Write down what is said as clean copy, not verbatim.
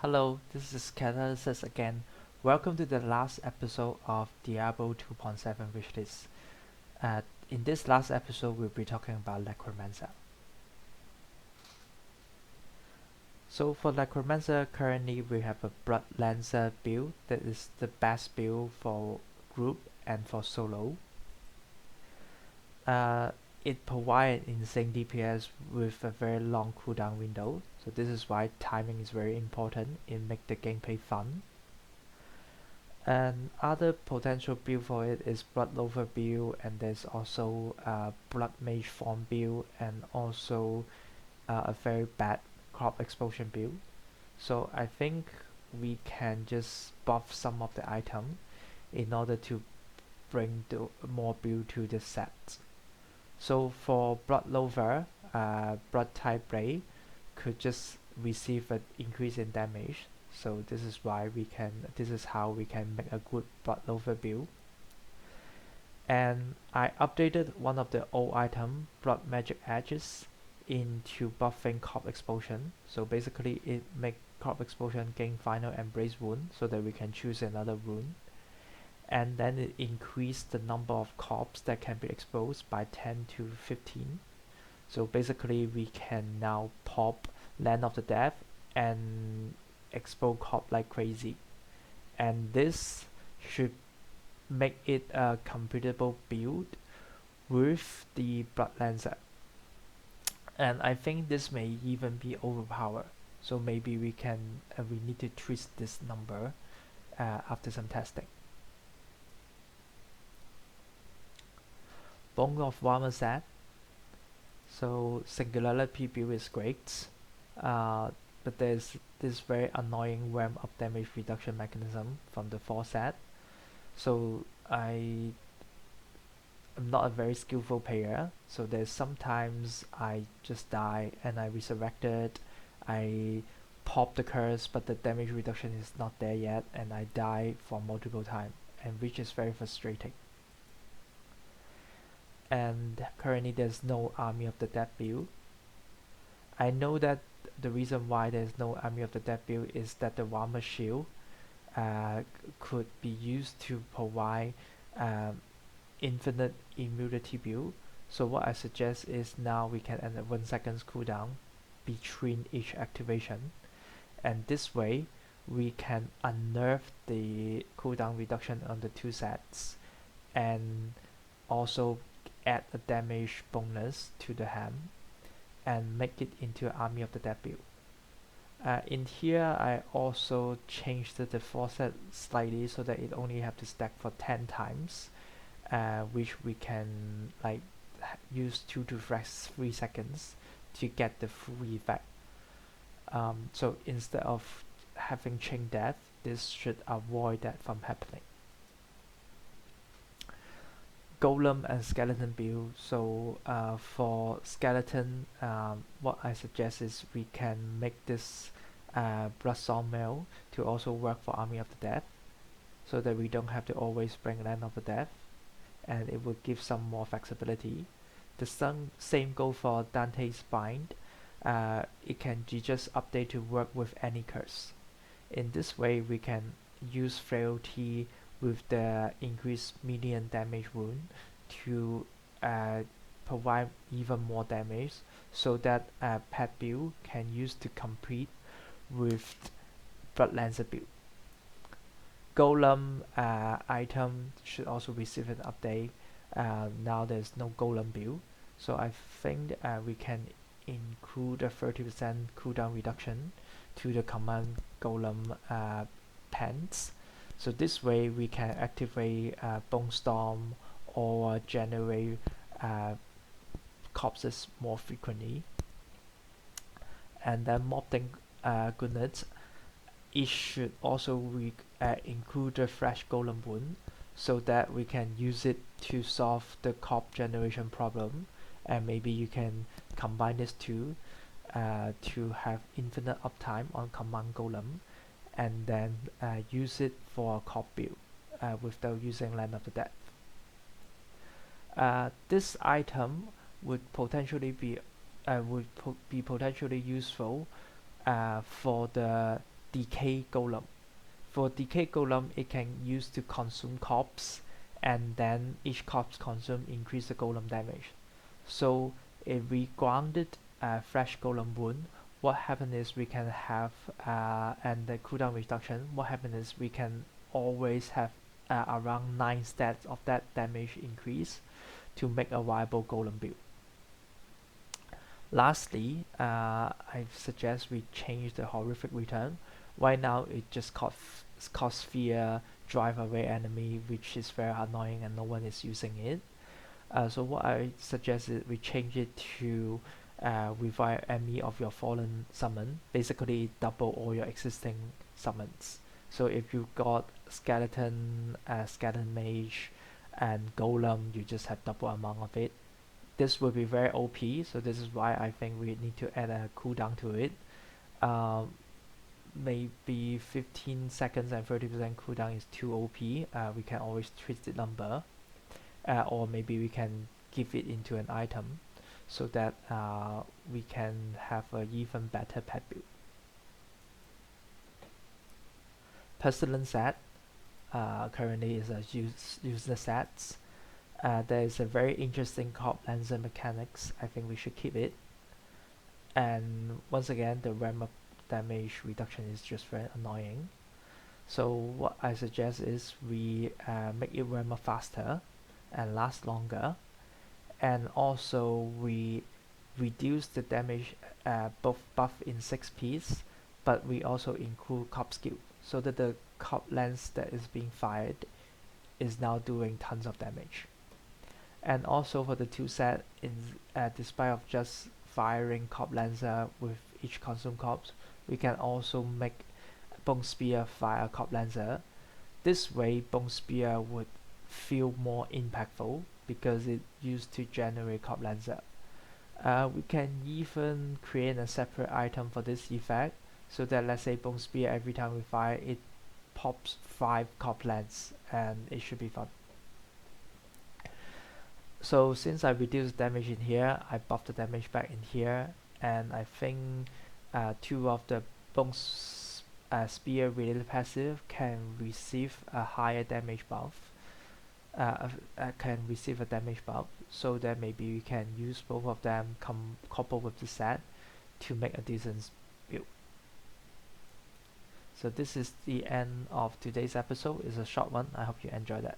Hello, this is Catalysis again. Welcome to the last episode of Diablo 2.7 wishlist. In this last episode, we'll be talking about Necromancer. So for Necromancer, currently we have a Blood Lancer build that is the best build for group and for solo. It provides insane DPS with a very long cooldown window, so this is why timing is very important in make the gameplay fun. And other potential build for it is Blood Lover build, and there's also Blood Mage form build, and also a very bad crop explosion build. So I think we can just buff some of the item in order to bring the more build to the set. So for Blood Lover, Blood type Ray could just receive an increase in damage. So this is how we can make a good Blood Lover build. And I updated one of the old item, Blood Magic Edges, into buffing Corp Explosion. So basically it make Corp Explosion gain final embrace wound so that we can choose another wound. And then it increased the number of corps that can be exposed by 10 to 15. So basically we can now pop Land of the Dead and expose corp like crazy. And this should make it a compatible build with the Blood Lancer. And I think this may even be overpowered. So maybe we need to twist this number after some testing. Bone of Warmer set. So Singularity build is great, but there's this very annoying ramp up damage reduction mechanism from the 4 set. So I am not a very skillful player, so there's sometimes I just die and I resurrected, I pop the curse but the damage reduction is not there yet and I die for multiple times, and which is very frustrating. And currently there's no Army of the Dead build. I know that the reason why there's no Army of the Dead build is that the Warmer Shield could be used to provide infinite immunity build. So what I suggest is now we can add a 1 second cooldown between each activation, and this way we can unnerf the cooldown reduction on the 2 sets and also add a damage bonus to the ham and make it into an Army of the Dead build. In here I also changed the default set slightly so that it only have to stack for 10 times, which we can like use 2 to 3 seconds to get the full effect. So instead of having chain death, this should avoid that from happening. Golem and skeleton build. So for skeleton, what I suggest is we can make this blood sawmill to also work for Army of the Dead, so that we don't have to always bring Land of the Dead, and it will give some more flexibility. The same go for Dante's Bind. It can be just update to work with any curse. In this way we can use frailty with the increased median damage wound to provide even more damage, so that pet build can use to compete with Blood Lancer build. Golem item should also receive an update. Now there's no Golem build, so I think we can include a 30% cooldown reduction to the command Golem pants. So this way we can activate Bone Storm or generate corpses more frequently. And then Mopping Goodness, it should also include a fresh Golem wound, so that we can use it to solve the corp generation problem. And maybe you can combine this two to have infinite uptime on command Golem, and then use it for a corp build without using Land of the Dead. This item would potentially be potentially useful for the decay golem. For decay golem, it can use to consume corpse, and then each corpse consume increase the golem damage. So if we grounded fresh golem wound, what happens is we can have and the cooldown reduction. What happens is we can always have around 9 stats of that damage increase to make a viable golem build. Lastly, I suggest we change the horrific return. Right now it just costs fear, drive away enemy, which is very annoying and no one is using it. So what I suggest is we change it to revive enemy of your fallen summon. Basically double all your existing summons. So if you got skeleton, skeleton mage, and golem, you just have double amount of it. This will be very OP, so this is why I think we need to add a cooldown to it. Maybe 15 seconds and 30% cooldown is too OP. We can always twist the number, or maybe we can give it into an item so that we can have an even better pet build. Pestilence set currently is a user sets. There is a very interesting corp lancer mechanics. I think we should keep it. And once again, the ramp up damage reduction is just very annoying. So what I suggest is we make it ramp up faster and last longer, and also we reduce the damage buff in 6 piece, but we also include corp skill so that the corp lance that is being fired is now doing tons of damage. And also for the 2 set, despite of just firing corp lancer with each consumed corpse, we can also make bone spear fire corp lancer. This way bone spear would feel more impactful because it used to generate corp lancer. We can even create a separate item for this effect, so that let's say bone spear, every time we fire it pops 5 corp lance, and it should be fun. So since I reduced damage in here, I buffed the damage back in here, and I think 2 of the bone spear related passive can receive a higher damage buff. Can receive a damage buff, so that maybe we can use both of them coupled with the set to make a decent build. So this is the end of today's episode. It's a short one. I hope you enjoyed that.